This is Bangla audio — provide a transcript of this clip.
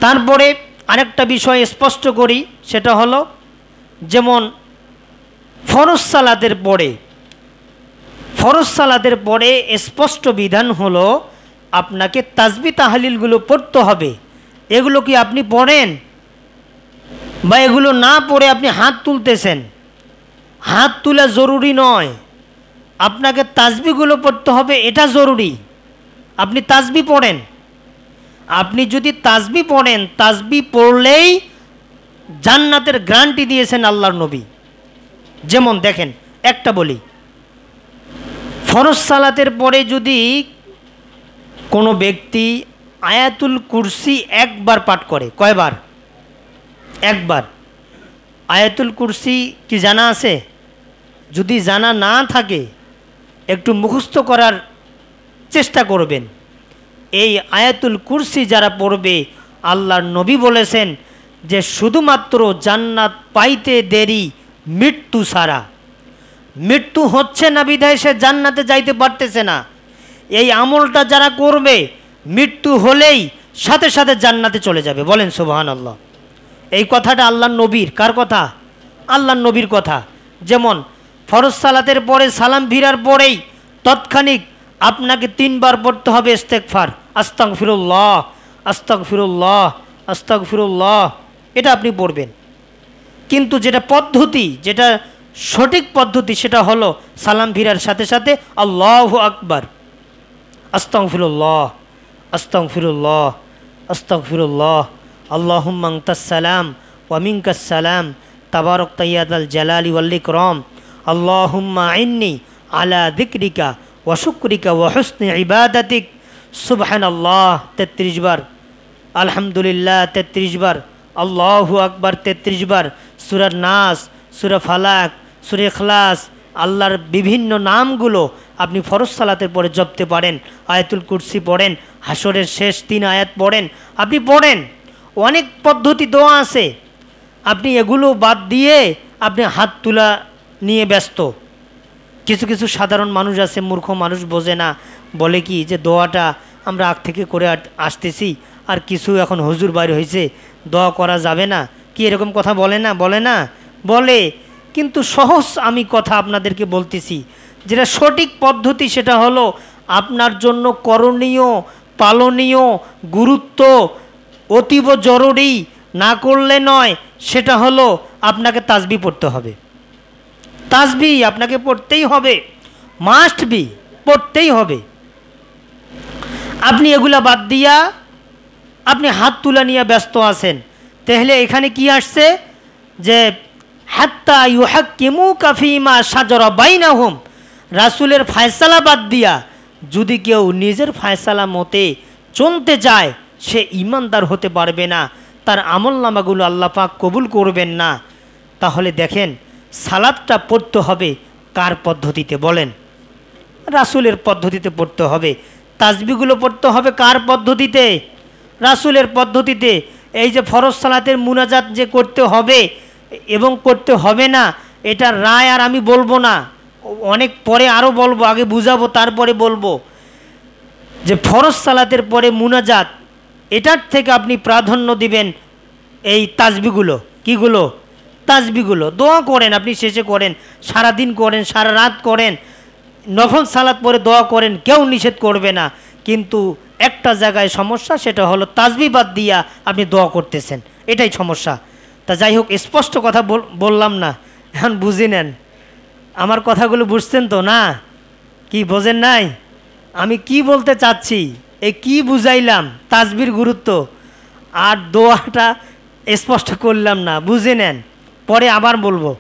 তারপরে আরেকটা বিষয় স্পষ্ট করি, সেটা হলো যেমন ফরজ সালাতের পরে স্পষ্ট বিধান হলো আপনাকে তাসবিহ তাহলিলগুলো পড়তে হবে। এগুলো কি আপনি পড়েন বা এগুলো না পড়ে আপনি হাত তুলতেছেন? হাত তোলা জরুরি নয়, আপনাকে তাসবিহগুলো পড়তে হবে, এটা জরুরি। আপনি তাসবিহ পড়েন, আপনি যদি তাসবিহ পড়েন, তাসবিহ পড়লেই জান্নাতের গ্যারান্টি দিয়েছেন আল্লাহর নবী। যেমন দেখেন, একটা বলি, ফরজ সালাতের পরে যদি কোনো ব্যক্তি আয়াতুল কুরসি একবার পাঠ করে, কয়বার? একবার। আয়াতুল কুরসি কি জানা আছে? যদি জানা না থাকে একটু মুখস্থ করার চেষ্টা করবেন। এই আয়াতুল কুরসি যারা পড়বে, আল্লাহর নবী বলেছেন যে শুধুমাত্র জান্নাত পাইতে দেরি মৃত্যু ছাড়া। মৃত্যু হচ্ছে না বিধায় সে জান্নাতে যাইতে পারতেছে না। এই আমলটা যারা করবে, মৃত্যু হলেই সাথে সাথে জান্নাতে চলে যাবে। বলেন সুবহানাল্লাহ। এই কথাটা আল্লাহর নবীর, কার কথা? আল্লাহর নবীর কথা। যেমন ফরজ সালাতের পরে সালাম ফিরার পরেই তৎক্ষণিক আপনাকে 3 বার পড়তে হবে ইস্তেগফার, আস্তাগফিরুল্লাহ আস্তাগফিরুল্লাহ আস্তাগফিরুল্লাহ, এটা আপনি পড়বেন। কিন্তু যেটা পদ্ধতি, যেটা সঠিক পদ্ধতি, সেটা হলো সালাম ফিরার সাথে সাথে আল্লাহু আকবার, আস্তাগফিরুল্লাহ আস্তাগফিরুল্লাহ আস্তাগফিরুল্লাহ, আল্লাহুম্মা আনতাস সালাম ওয়া মিনকাস সালাম, তাবারাকতা ইয়া যাল জালালি ওয়াল ইকরাম, আল্লাহুম্মা ইন্নী আলা যিকরিকা ওয়া শুকরিকা ওয়া হুসনি ইবাদাতিক, সুবহানাল্লাহ 33 বার, আলহামদুলিল্লাহ 33 বার, আল্লাহু আকবার 33 বার, সূরা নাস, সূরা ফালাক, সূরা ইখলাস, আল্লাহর বিভিন্ন নামগুলো আপনি ফরজ সালাতের পরে জপতে পারেন। আয়াতুল কুরসি পড়েন, হাসরের শেষ 3 আয়াত পড়েন, আপনি পড়েন। অনেক পদ্ধতি দোয়া আছে, আপনি এগুলো বাদ দিয়ে আপনি হাত তোলা নিয়ে ব্যস্ত। কিছু কিছু সাধারণ মানুষ আছে, মূর্খ মানুষ, বোঝে না, বলে কি যে দোয়াটা আমরা আগ থেকে করে আসতেছি, আর কিছু এখন হুজুর বাইর হয়েছে, দোয়া করা যাবে না, কি এরকম কথা বলে না? বলে। কিন্তু সহজ আমি কথা আপনাদেরকে বলতেছি, যেটা সঠিক পদ্ধতি, সেটা হলো আপনার জন্য করণীয়, পালনীয়, গুরুত্ব, অতীব জরুরি, না করলে নয়, সেটা হলো আপনাকে তাসবিহ পড়তে হবে। তাসবিহ আপনাকে পড়তেই হবে, মাস্ট বি, পড়তেই হবে। আপনি এগুলা বাদ দিয়া আপনি হাত তুলা নিয়ে ব্যস্ত আছেন, তাহলে এখানে কি আসছে যে হাত্তা ইউহাক্কিমুকা ফীমা শাজারা বাইনাহুম, রাসূলের ফয়সালা বাদ দিয়া যদি কেউ নিজের ফয়সালা মতে চলতে চায়, সে ঈমানদার হতে পারবে না, তার আমলনামাগুলো আল্লাহ পাক কবুল করবেন না। তাহলে দেখেন, সালাতটা পড়তে হবে কার পদ্ধতিতে? বলেন, রাসূলের পদ্ধতিতে পড়তে হবে। তাসবিহগুলো পড়তে হবে কার পদ্ধতিতে? রাসূলের পদ্ধতিতে। এই যে ফরজ সালাতের মুনাজাত যে করতে হবে এবং করতে হবে না, এটার রায় আর আমি বলবো না, অনেক পরে আরও বলবো, আগে বুঝাবো তারপরে বলবো। যে ফরজ সালাতের পরে মুনাজাত, এটার থেকে আপনি প্রাধান্য দিবেন এই তাসবিহগুলো। কিগুলো? তাসবিহগুলো। দোয়া করেন, আপনি শেষে করেন, সারাদিন করেন, সারা রাত করেন, নফল সালাত পরে দোয়া করেন, কেউ নিষেধ করবে না। কিন্তু একটা জায়গায় সমস্যা, সেটা হলো তাসবিহ বাদ দিয়া আপনি দোয়া করতেছেন, এটাই সমস্যা। তা যাই হোক, স্পষ্ট কথা বললাম না, এখন বুঝে নেন। আমার কথাগুলো বুঝছেন তো? না, কি বোঝেন নাই? আমি কি বলতে চাচ্ছি, এই কি বুঝাইলাম, তাসবিহর গুরুত্ব, আর দোয়াটা স্পষ্ট করলাম না, বুঝে নেন, পরে আবার বলবো।